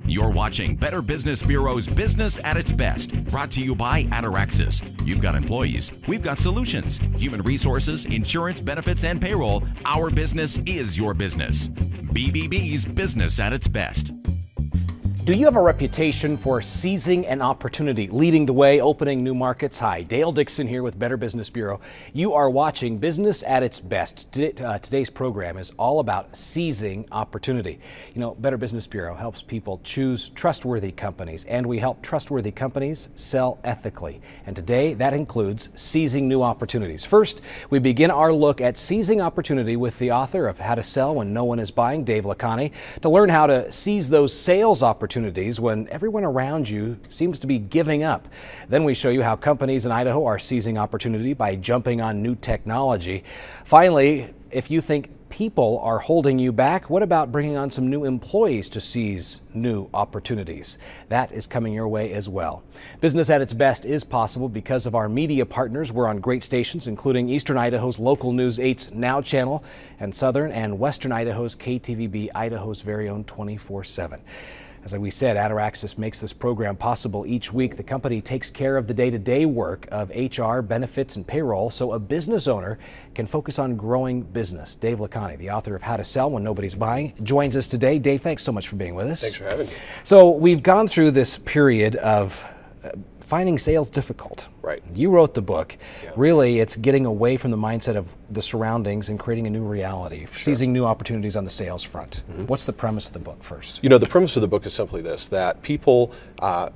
You're watching Better Business Bureau's Business at its Best, brought to you by Ataraxis. You've got employees, we've got solutions. Human resources, insurance, benefits, and payroll. Our business is your business. BBB's Business at its Best. Do you have a reputation for seizing an opportunity, leading the way, opening new markets? Hi, Dale Dixon here with Better Business Bureau. You are watching Business at its Best. Today's program is all about seizing opportunity. You know, Better Business Bureau helps people choose trustworthy companies, and we help trustworthy companies sell ethically. And today, that includes seizing new opportunities. First, we begin our look at seizing opportunity with the author of How to Sell When No One Is Buying, Dave Lankani, to learn how to seize those sales opportunities when everyone around you seems to be giving up. Then we show you how companies in Idaho are seizing opportunity by jumping on new technology. Finally, if you think people are holding you back, what about bringing on some new employees to seize new opportunities? That is coming your way as well. Business at its Best is possible because of our media partners. We're on great stations, including Eastern Idaho's Local News 8's Now channel and Southern and Western Idaho's KTVB, Idaho's very own 24/7. As we said, Ataraxis makes this program possible each week. The company takes care of the day-to-day work of HR, benefits, and payroll, so a business owner can focus on growing business. Dave Lankani, the author of How to Sell When Nobody's Buying, joins us today. Dave, thanks so much for being with us. Thanks for having me. So we've gone through this period of finding sales difficult. Right. You wrote the book. Yeah. Really, it's getting away from the mindset of the surroundings and creating a new reality, seizing new opportunities on the sales front. What's the premise of the book first? You know, the premise of the book is simply this, that people,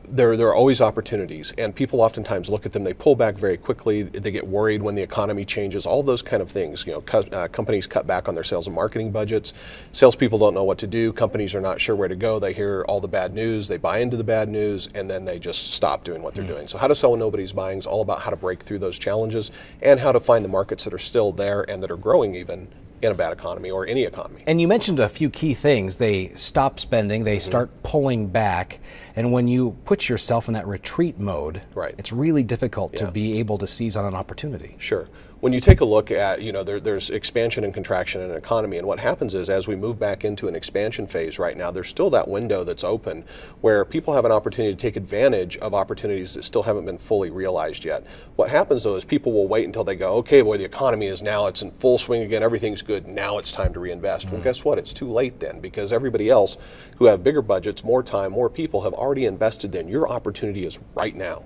there are always opportunities, and people oftentimes look at them, they pull back very quickly, they get worried when the economy changes, all those kind of things. You know, companies cut back on their sales and marketing budgets, salespeople don't know what to do, companies are not sure where to go, they hear all the bad news, they buy into the bad news, and then they just stop doing what they're doing. So How to Sell When Nobody's Buying is all about how to break through those challenges and how to find the markets that are still there and that are growing even in a bad economy or any economy. And you mentioned a few key things. They stop spending, they start pulling back, and when you put yourself in that retreat mode, it's really difficult to be able to seize on an opportunity. Sure. When you take a look at, you know, there's expansion and contraction in an economy, and what happens is as we move back into an expansion phase right now, there's still that window that's open where people have an opportunity to take advantage of opportunities that still haven't been fully realized yet. What happens though is people will wait until they go, okay, boy, the economy is now, it's in full swing again, everything's good, now it's time to reinvest. Well, guess what? It's too late then, because everybody else who have bigger budgets, more time, more people have already invested then. Your opportunity is right now.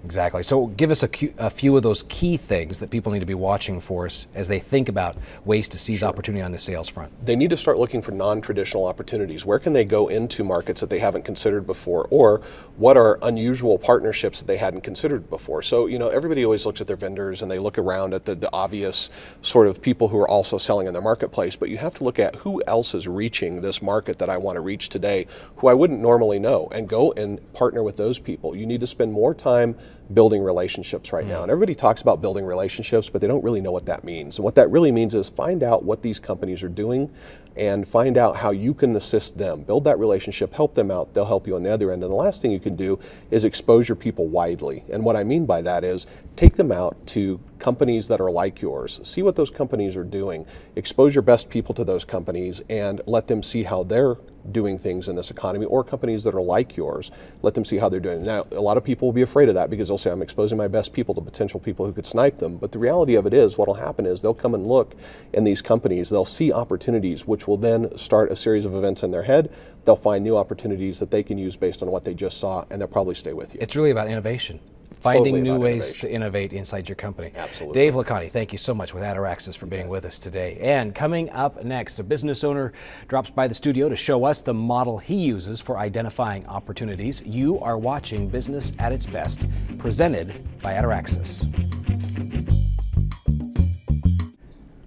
Exactly. So give us a few of those key things that people need to be watching for us as they think about ways to seize opportunity on the sales front. They need to start looking for non-traditional opportunities. Where can they go into markets that they haven't considered before, or what are unusual partnerships that they hadn't considered before? So, you know, everybody always looks at their vendors and they look around at the obvious sort of people who are also selling in their marketplace, but you have to look at who else is reaching this market that I want to reach today, who I wouldn't normally know, and go and partner with those people. You need to spend more time building relationships right now. And everybody talks about building relationships, but they don't really know what that means. And what that really means is find out what these companies are doing and find out how you can assist them. Build that relationship, help them out, they'll help you on the other end. And the last thing you can do is expose your people widely. And what I mean by that is take them out to companies that are like yours. See what those companies are doing. Expose your best people to those companies and let them see how they're doing things in this economy, or companies that are like yours. Let them see how they're doing. Now, a lot of people will be afraid of that because they'll say, I'm exposing my best people to potential people who could snipe them. But the reality of it is, what will happen is they'll come and look in these companies, they'll see opportunities, which will then start a series of events in their head. They'll find new opportunities that they can use based on what they just saw, and they'll probably stay with you. It's really about innovation. Finding new ways to innovate inside your company. Absolutely. Dave Lankani, thank you so much with Ataraxis for being with us today. And coming up next, a business owner drops by the studio to show us the model he uses for identifying opportunities. You are watching Business at its Best, presented by Ataraxis.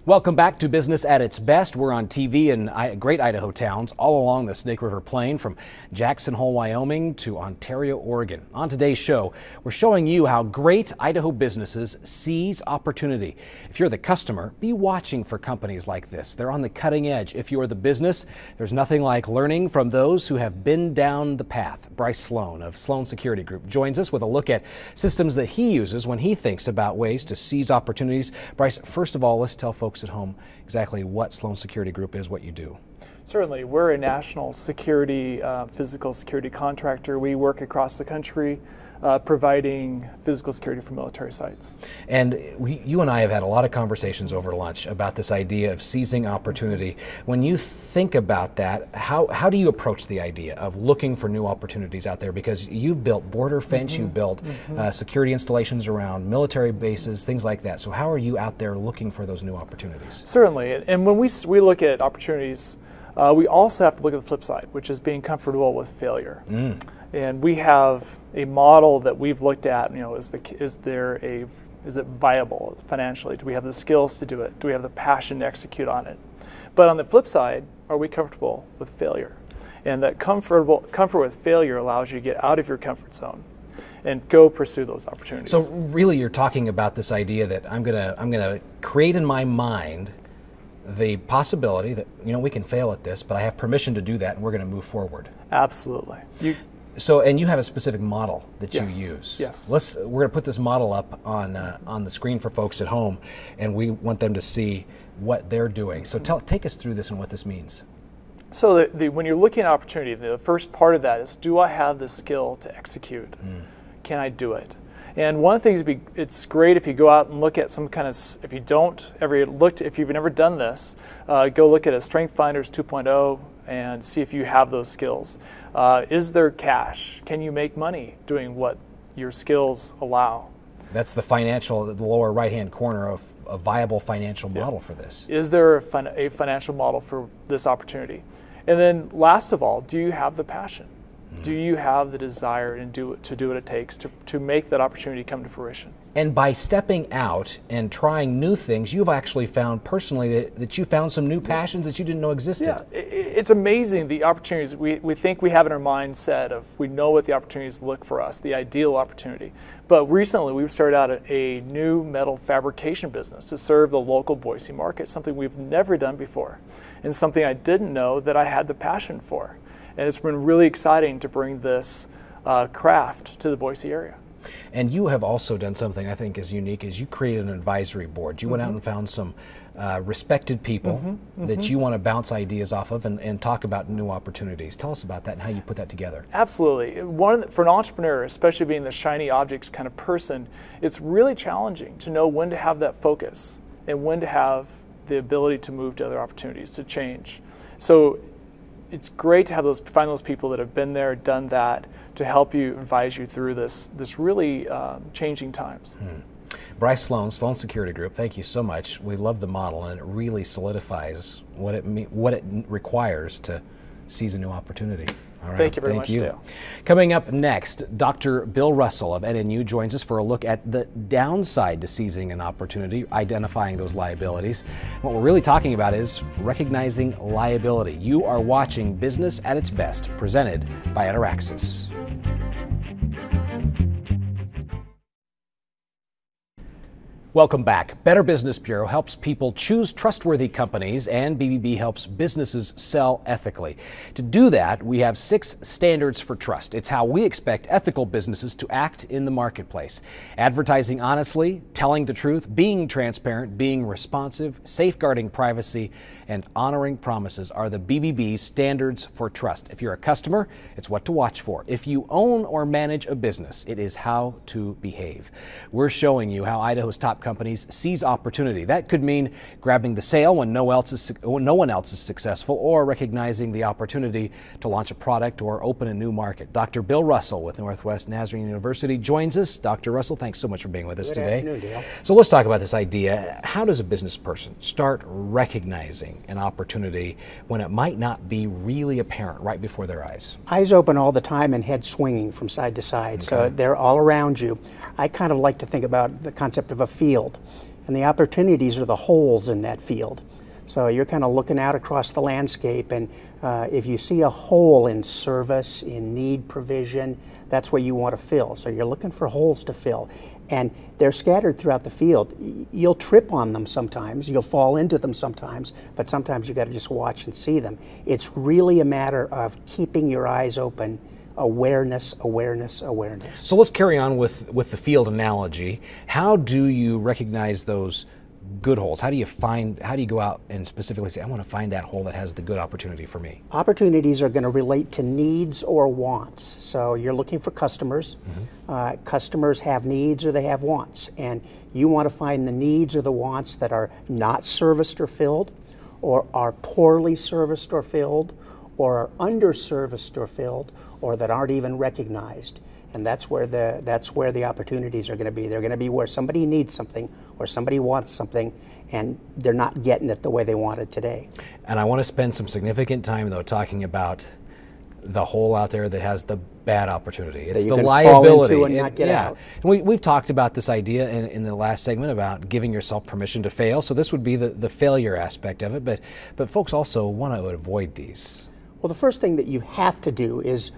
Welcome back to Business at its Best. We're on TV in great Idaho towns all along the Snake River Plain, from Jackson Hole, Wyoming to Ontario, Oregon. On today's show, we're showing you how great Idaho businesses seize opportunity. If you're the customer, be watching for companies like this. They're on the cutting edge. If you're the business, there's nothing like learning from those who have been down the path. Brice Sloan of Sloan Security Group joins us with a look at systems that he uses when he thinks about ways to seize opportunities. Brice, first of all, let's tell folks at home exactly what Sloan Security Group is, what you do. Certainly. We're a national security, physical security contractor. We work across the country providing physical security for military sites. And you and I have had a lot of conversations over lunch about this idea of seizing opportunity. When you think about that, how do you approach the idea of looking for new opportunities out there? Because you've built border fence, you've built security installations around military bases, things like that. So how are you out there looking for those new opportunities? Certainly. And when we look at opportunities, we also have to look at the flip side, which is being comfortable with failure. And we have a model that we've looked at. You know, is it viable financially? Do we have the skills to do it? Do we have the passion to execute on it? But on the flip side, are we comfortable with failure? And that comfort with failure allows you to get out of your comfort zone and go pursue those opportunities. So really, you're talking about this idea that I'm gonna create in my mind the possibility that, you know, we can fail at this, but I have permission to do that, and we're going to move forward. Absolutely. And you have a specific model that you use. Yes. We're going to put this model up on the screen for folks at home, and we want them to see what they're doing. So take us through this and what this means. So when you're looking at opportunity, the first part of that is, do I have the skill to execute? Can I do it? And one of the things, it's great if you go out and look at some kind of, if you've never done this, go look at a Strength Finders 2.0 and see if you have those skills. Is there cash? Can you make money doing what your skills allow? That's the lower right-hand corner of a viable financial model for this. Is there a financial model for this opportunity? And then last of all, do you have the passion? Do you have the desire to do what it takes to make that opportunity come to fruition? And by stepping out and trying new things, you've actually found personally that you found some new passions that you didn't know existed. Yeah, it's amazing the opportunities. We think we have in our mindset of, we know what the opportunities look for us, the ideal opportunity. But recently we've started out a new metal fabrication business to serve the local Boise market, something we've never done before, and something I didn't know that I had the passion for. And it's been really exciting to bring this craft to the Boise area. And you have also done something I think is unique, is you created an advisory board. You went out and found some respected people that you want to bounce ideas off of and talk about new opportunities. Tell us about that and how you put that together. Absolutely. For an entrepreneur, especially being the shiny objects kind of person, it's really challenging to know when to have that focus and when to have the ability to move to other opportunities, to change. So it's great to find those people that have been there, done that, to help you, advise you through this really changing times. Brice Sloan, Sloan Security Group, thank you so much. We love the model, and it really solidifies what it requires to seize a new opportunity. All right. Thank you very much, Dale. Coming up next, Dr. Bill Russell of NNU joins us for a look at the downside to seizing an opportunity, identifying those liabilities. What we're really talking about is recognizing liability. You are watching Business at its Best, presented by Ataraxis. Welcome back. Better Business Bureau helps people choose trustworthy companies, and BBB helps businesses sell ethically. To do that, we have 6 standards for trust. It's how we expect ethical businesses to act in the marketplace. Advertising honestly, telling the truth, being transparent, being responsive, safeguarding privacy, and honoring promises are the BBB standards for trust. If you're a customer, it's what to watch for. If you own or manage a business, it is how to behave. We're showing you how Idaho's top companies seize opportunity. That could mean grabbing the sale when no one else is successful, or recognizing the opportunity to launch a product or open a new market. Dr. Bill Russell with Northwest Nazarene University joins us. Dr. Russell, thanks so much for being with us today. Good afternoon, Dale. So let's talk about this idea. How does a business person start recognizing an opportunity when it might not be really apparent right before their eyes? Eyes open all the time and head swinging from side to side, so they're all around you. I kind of like to think about the concept of a field, and the opportunities are the holes in that field. So you're kind of looking out across the landscape, and if you see a hole in service, in need provision, that's what you want to fill. So you're looking for holes to fill, and they're scattered throughout the field. You'll trip on them sometimes, you'll fall into them sometimes, but sometimes you got to just watch and see them. It's really a matter of keeping your eyes open. Awareness, awareness, awareness. So let's carry on with the field analogy. How do you recognize those good holes? How do you go out and specifically say, I want to find that hole that has the good opportunity for me? Opportunities are going to relate to needs or wants. So you're looking for customers. Customers have needs or they have wants. And you want to find the needs or the wants that are not serviced or filled, or are poorly serviced or filled, or are underserviced or filled, or that aren't even recognized. And that's where the opportunities are going to be. They're going to be where somebody needs something or somebody wants something, and they're not getting it the way they want it today. And I want to spend some significant time, though, talking about the hole out there that has the bad opportunity. It's the liability. Fall into and not get out. And we've talked about this idea in the last segment about giving yourself permission to fail. So this would be the failure aspect of it. But folks also want to avoid these. Well, the first thing that you have to do is,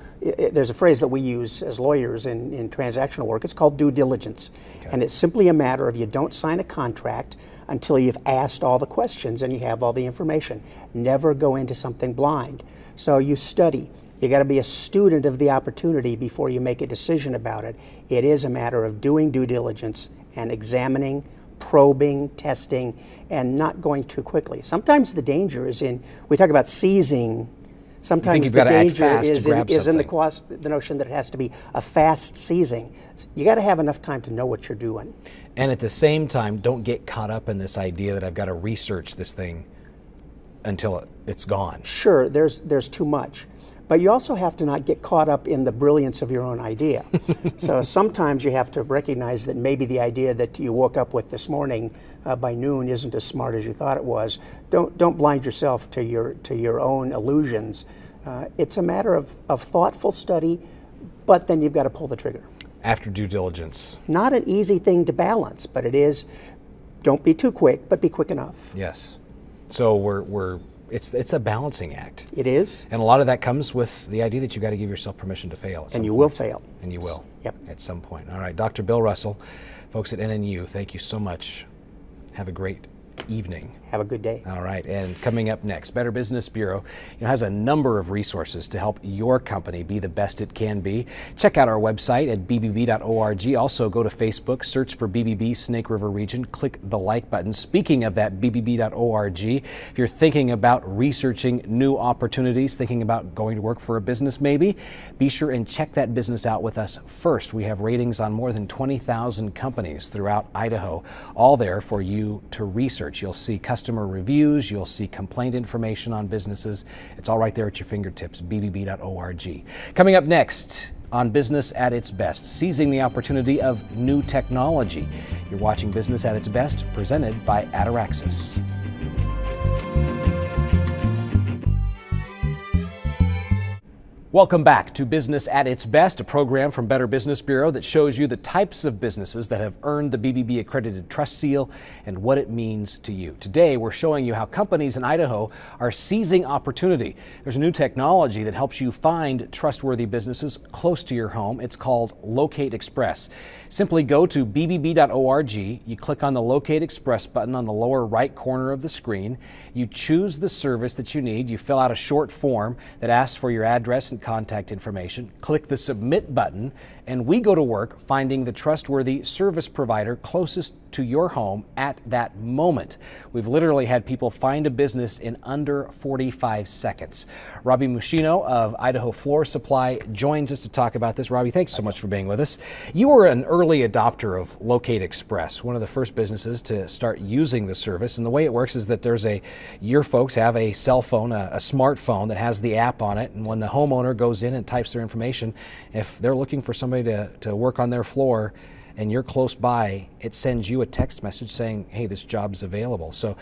there's a phrase that we use as lawyers in transactional work. It's called due diligence. Okay. And it's simply a matter of you don't sign a contract until you've asked all the questions and you have all the information. Never go into something blind. So you study. You got to be a student of the opportunity before you make a decision about it. It is a matter of doing due diligence and examining, probing, testing, and not going too quickly. Sometimes the danger is we talk about seizing. Sometimes the danger is in the notion that it has to be a fast seizing. You got to have enough time to know what you're doing. And at the same time, don't get caught up in this idea that I've got to research this thing until it's gone. Sure, there's too much. But you also have to not get caught up in the brilliance of your own idea. So sometimes you have to recognize that maybe the idea that you woke up with this morning by noon isn't as smart as you thought it was. Don't blind yourself to your own illusions. It's a matter of thoughtful study, but then you've got to pull the trigger. After due diligence. Not an easy thing to balance, but it is. Don't be too quick, but be quick enough. Yes. So it's a balancing act. It is. And a lot of that comes with the idea that you've got to give yourself permission to fail. And you will fail. And you will. Yep. At some point. All right, Dr. Bill Russell, folks at NNU, thank you so much. Have a great evening. Have a good day. All right, and coming up next, Better Business Bureau has a number of resources to help your company be the best it can be. Check out our website at bbb.org. Also go to Facebook, search for BBB Snake River Region, click the like button. Speaking of that, bbb.org, if you're thinking about researching new opportunities, thinking about going to work for a business maybe, be sure and check that business out with us first. We have ratings on more than 20,000 companies throughout Idaho, all there for you to research. You'll see customer reviews, you'll see complaint information on businesses. It's all right there at your fingertips, bbb.org. Coming up next on Business at its Best, seizing the opportunity of new technology. You're watching Business at its Best, presented by Ataraxis. Welcome back to Business at its Best, a program from Better Business Bureau that shows you the types of businesses that have earned the BBB accredited trust seal and what it means to you. Today, we're showing you how companies in Idaho are seizing opportunity. There's a new technology that helps you find trustworthy businesses close to your home. It's called Locate Express. Simply go to bbb.org. You click on the Locate Express button on the lower right corner of the screen. You choose the service that you need. You fill out a short form that asks for your address and contact information. Click the Submit button, and we go to work finding the trustworthy service provider closest to your home at that moment. We've literally had people find a business in under 45 seconds. Robbie Musheno of Idaho Floor Supply joins us to talk about this. Robbie, thanks so much for being with us. You were an early adopter of Locate Express, one of the first businesses to start using the service. And the way it works is that your folks have a cell phone, a smartphone that has the app on it. And when the homeowner goes in and types their information, if they're looking for somebody to work on their floor, and you're close by, it sends you a text message saying, hey, this job's available. So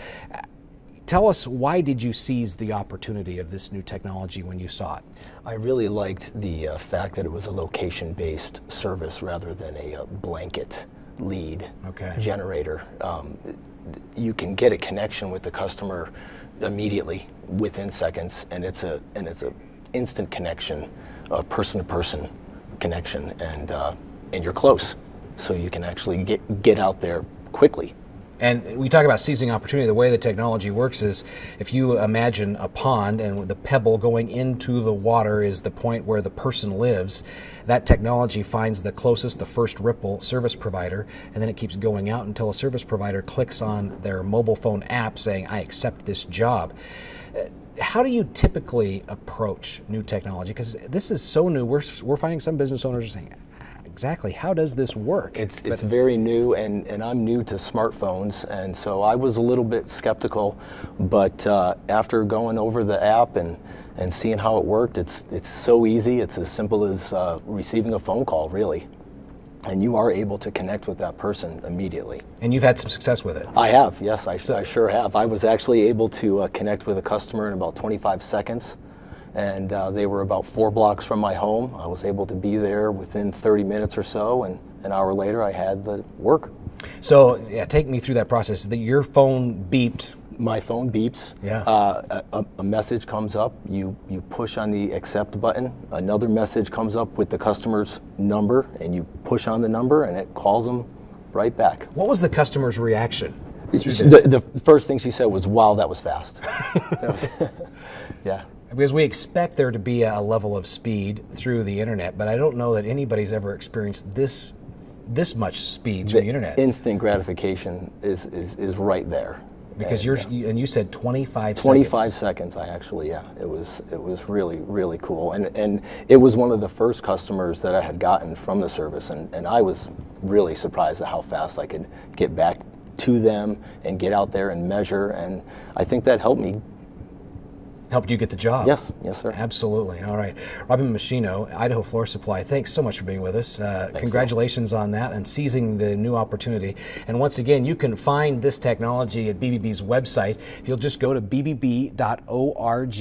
tell us, why did you seize the opportunity of this new technology when you saw it? I really liked the fact that it was a location-based service rather than a blanket lead generator. You can get a connection with the customer immediately within seconds, and it's a instant connection, a person-to-person connection, and you're close. So you can actually get out there quickly And we talk about seizing opportunity. The way the technology works is if you imagine a pond and the pebble going into the water is the point where the person lives, that technology finds the closest, the first ripple service provider, and then it keeps going out until a service provider clicks on their mobile phone app saying, I accept this job. How do you typically approach new technology? Because this is so new, we're finding some business owners are saying, exactly, how does this work? It's very new, and I'm new to smartphones, and so I was a little bit skeptical, but after going over the app and seeing how it worked, it's so easy. It's as simple as receiving a phone call, really. And you are able to connect with that person immediately. And you've had some success with it? I have, yes, I sure have. I was actually able to connect with a customer in about 25 seconds. And they were about 4 blocks from my home. I was able to be there within 30 minutes or so, and an hour later I had the work. So, yeah, take me through that process. Your phone beeped. My phone beeps. Yeah. A message comes up. You push on the accept button. Another message comes up with the customer's number, and you push on the number, and it calls them right back. What was the customer's reaction? The first thing she said was, "Wow, that was fast." Yeah. Because we expect there to be a level of speed through the internet, but I don't know that anybody's ever experienced this much speed through the internet. Instant gratification is right there. Because you said 25 seconds. 25 seconds, I actually, yeah. It was really, really cool. And it was one of the first customers that I had gotten from the service, and I was really surprised at how fast I could get back to them and get out there and measure, and I think that helped me. Helped you get the job? Yes, sir. Absolutely. All right. Robbie Musheno, Idaho Floor Supply, thanks so much for being with us. Congratulations on that and seizing the new opportunity. And once again, you can find this technology at BBB's website. If you'll just go to bbb.org,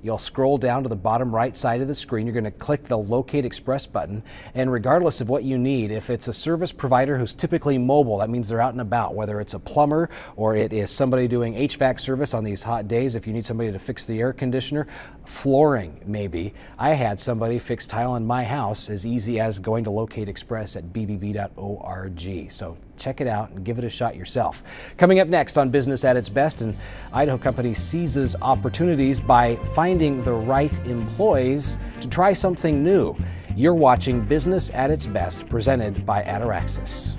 you'll scroll down to the bottom right side of the screen. You're going to click the Locate Express button. And regardless of what you need, if it's a service provider who's typically mobile, that means they're out and about, whether it's a plumber or it is somebody doing HVAC service on these hot days, if you need somebody to fix the air conditioner, flooring maybe. I had somebody fix tile in my house as easy as going to Locate Express at bbb.org. So check it out and give it a shot yourself. Coming up next on Business at its Best, an Idaho company seizes opportunities by finding the right employees to try something new. You're watching Business at its Best, presented by Ataraxis.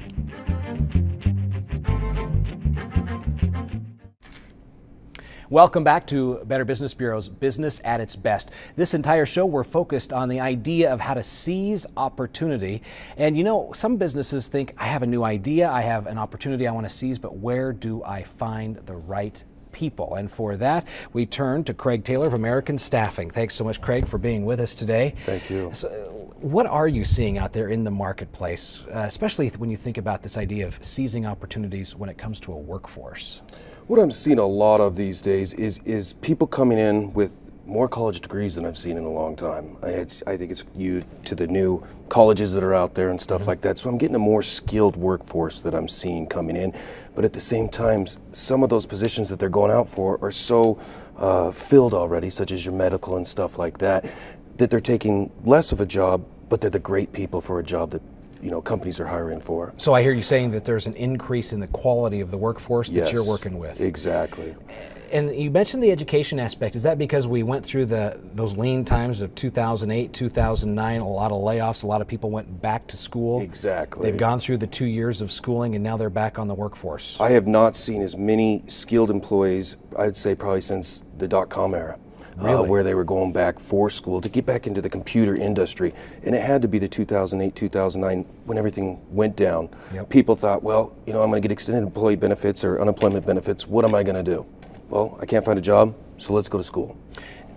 Welcome back to Better Business Bureau's Business at its Best. This entire show, we're focused on the idea of how to seize opportunity. And you know, some businesses think, I have a new idea, I have an opportunity I want to seize, but where do I find the right people? And for that, we turn to Craig Taylor of American Staffing. Thanks so much, Craig, for being with us today. Thank you. So, what are you seeing out there in the marketplace, especially when you think about this idea of seizing opportunities when it comes to a workforce? What I'm seeing a lot of these days is people coming in with more college degrees than I've seen in a long time. I think it's due to the new colleges that are out there and stuff like that. So I'm getting a more skilled workforce that I'm seeing coming in. But at the same time, some of those positions that they're going out for are so filled already, such as your medical and stuff like that, that they're taking less of a job, but they're the great people for a job that companies are hiring for. So I hear you saying that there's an increase in the quality of the workforce that you're working with. Exactly. And you mentioned the education aspect. Is that because we went through those lean times of 2008, 2009, a lot of layoffs, a lot of people went back to school? Exactly. They've gone through the 2 years of schooling and now they're back on the workforce. I have not seen as many skilled employees, I'd say probably since the .com era. Really? Where they were going back for school to get back into the computer industry. And it had to be the 2008, 2009 when everything went down. Yep. People thought, well, I'm going to get extended employee benefits or unemployment benefits. What am I going to do? Well, I can't find a job, so let's go to school.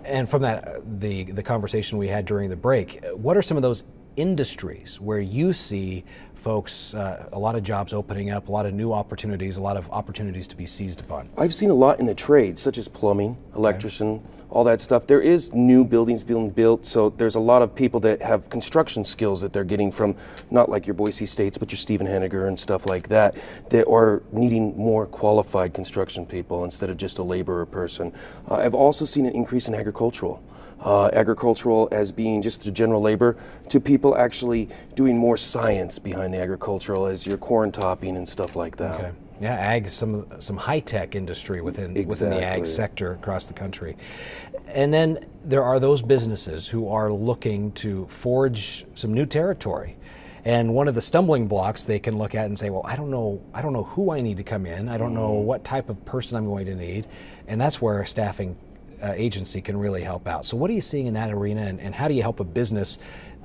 And from that, the conversation we had during the break, what are some of those industries where you see folks, a lot of jobs opening up, a lot of new opportunities, a lot of opportunities to be seized upon? I've seen a lot in the trades, such as plumbing, electrician, all that stuff. There is new buildings being built, so there's a lot of people that have construction skills that they're getting from, not like your Boise States, but your Stephen Henniger and stuff like that, that are needing more qualified construction people instead of just a laborer person. I've also seen an increase in agricultural. Agricultural as being just the general labor to people actually doing more science behind the agricultural as your corn topping and stuff like that. Okay. Yeah, ag, some high-tech industry within the ag sector across the country. And then there are those businesses who are looking to forge some new territory. And one of the stumbling blocks they can look at and say, well, I don't know who I need to come in. I don't know what type of person I'm going to need. And that's where a staffing agency can really help out. So what are you seeing in that arena, and how do you help a business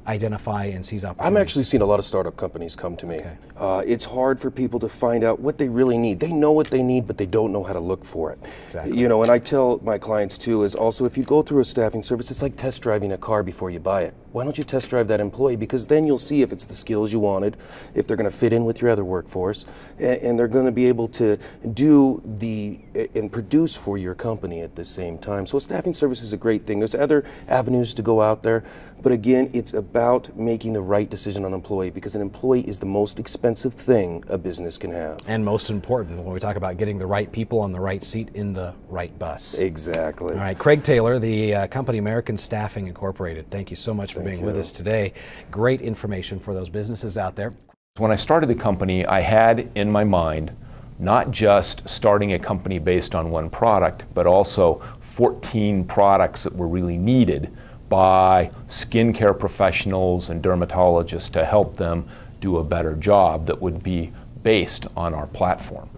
identify and seize opportunities? I'm actually seeing a lot of startup companies come to me. Okay. It's hard for people to find out what they really need. They know what they need, but they don't know how to look for it. Exactly. You know, and I tell my clients too, is also if you go through a staffing service, it's like test driving a car before you buy it. Why don't you test drive that employee? Because then you'll see if it's the skills you wanted, if they're going to fit in with your other workforce, and they're going to be able to do and produce for your company at the same time. So a staffing service is a great thing. There's other avenues to go out there, but again, it's about making the right decision on an employee, because an employee is the most expensive thing a business can have. And most important when we talk about getting the right people on the right seat in the right bus. Exactly. All right, Craig Taylor, the company American Staffing Incorporated, thank you so much for being with us today. Great information for those businesses out there. When I started the company, I had in my mind not just starting a company based on one product, but also 14 products that were really needed by skincare professionals and dermatologists to help them do a better job that would be based on our platform.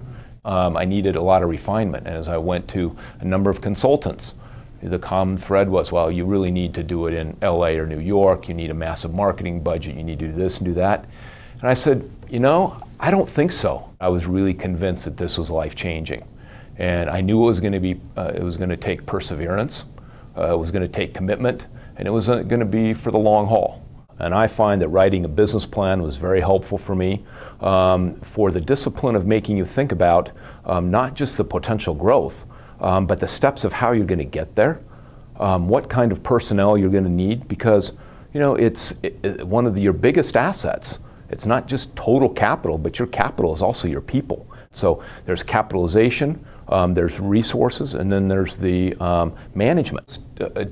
I needed a lot of refinement, and as I went to a number of consultants, the common thread was, well, you really need to do it in LA or New York, you need a massive marketing budget, you need to do this and do that. And I said, you know, I don't think so. I was really convinced that this was life-changing. And I knew it was going to be, it was going to take perseverance, it was going to take commitment, and it was going to be for the long haul. And I find that writing a business plan was very helpful for me, for the discipline of making you think about not just the potential growth, but the steps of how you're going to get there, what kind of personnel you're going to need, because you know it's one of your biggest assets. It's not just total capital, but your capital is also your people. So there's capitalization, there's resources, and then there's the management.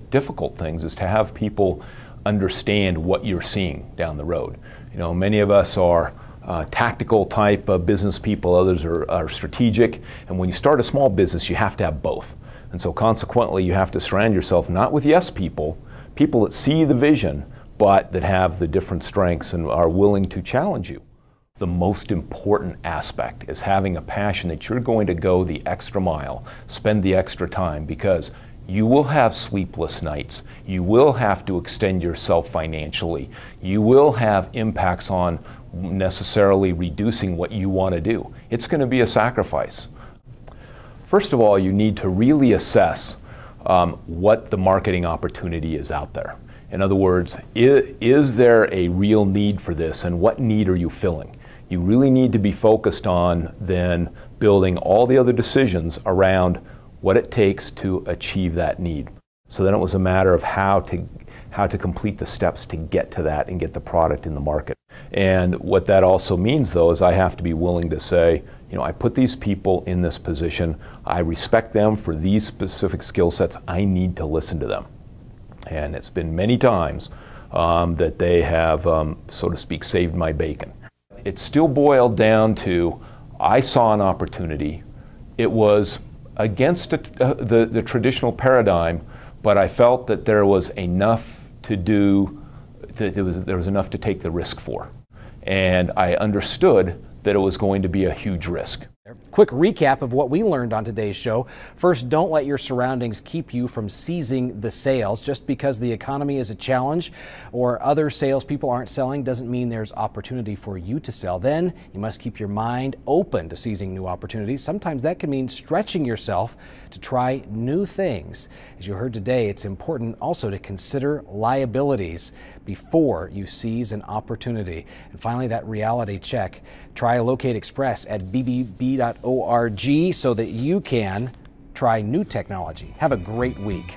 Difficult things is to have people understand what you're seeing down the road. You know, many of us are tactical type of business people, others are strategic, and when you start a small business you have to have both. And so consequently you have to surround yourself not with yes people, people that see the vision but that have the different strengths and are willing to challenge you. The most important aspect is having a passion that you're going to go the extra mile, spend the extra time, because you will have sleepless nights, you will have to extend yourself financially, you will have impacts on necessarily reducing what you want to do. It's going to be a sacrifice. First of all, you need to really assess what the marketing opportunity is out there. In other words, is there a real need for this, and what need are you filling? You really need to be focused on then building all the other decisions around what it takes to achieve that need. So then it was a matter of how to complete the steps to get to that and get the product in the market. And what that also means, though, is I have to be willing to say, you know, I put these people in this position, I respect them for these specific skill sets, I need to listen to them. And it's been many times that they have, so to speak, saved my bacon. It still boiled down to, I saw an opportunity. It was against the traditional paradigm, but I felt that there was enough to do, that there was enough to take the risk for. And I understood that it was going to be a huge risk. Quick recap of what we learned on today's show. First, don't let your surroundings keep you from seizing the sales. Just because the economy is a challenge or other salespeople aren't selling doesn't mean there's opportunity for you to sell. Then you must keep your mind open to seizing new opportunities. Sometimes that can mean stretching yourself to try new things. As you heard today, it's important also to consider liabilities before you seize an opportunity. And finally, that reality check. Try Locate Express at bbb.org so that you can try new technology. Have a great week.